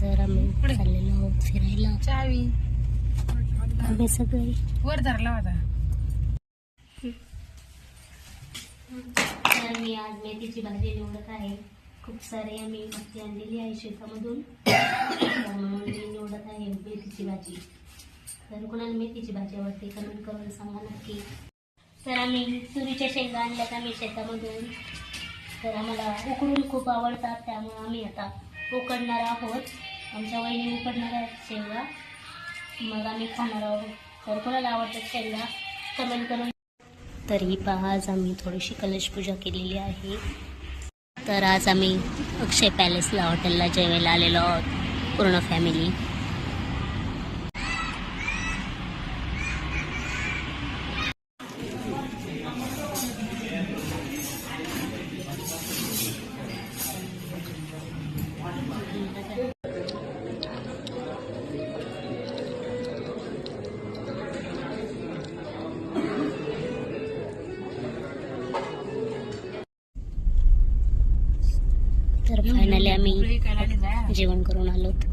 तर आम्ही चाललेलो आहोत फिरायला. चावी आम्ही सगळे वर धरला होता. तर मी आज मेथीची भाजी निवडत आहे. खूप सारे आम्ही भाजी आणलेली आहे शेतामधून, म्हणून मी निवडत आहे मेथीची भाजी. तर कोणाला मेथीची भाजी आवडते कमेंट करून सांगा नक्की. तर आम्ही तुरीच्या शेंगा आणल्यात आम्ही शेतामधून. तर आम्हाला उकडून खूप आवडतात, त्यामुळे आम्ही आता उकडणार आहोत. आमच्या वहिनी उकडणार आहेत शेंगा, मग आम्ही खाणार आहोत. तर कोणाला आवडतात शेंगा कमेंट करून. तरी पहा, आज आम्ही थोडीशी कलश पूजा केलेली आहे. तर आज आम्ही अक्षय पॅलेसला हॉटेलला जेवायला आलेलो आहोत पूर्ण फॅमिली. तर फायनली आम्ही जेवण करून आलोत.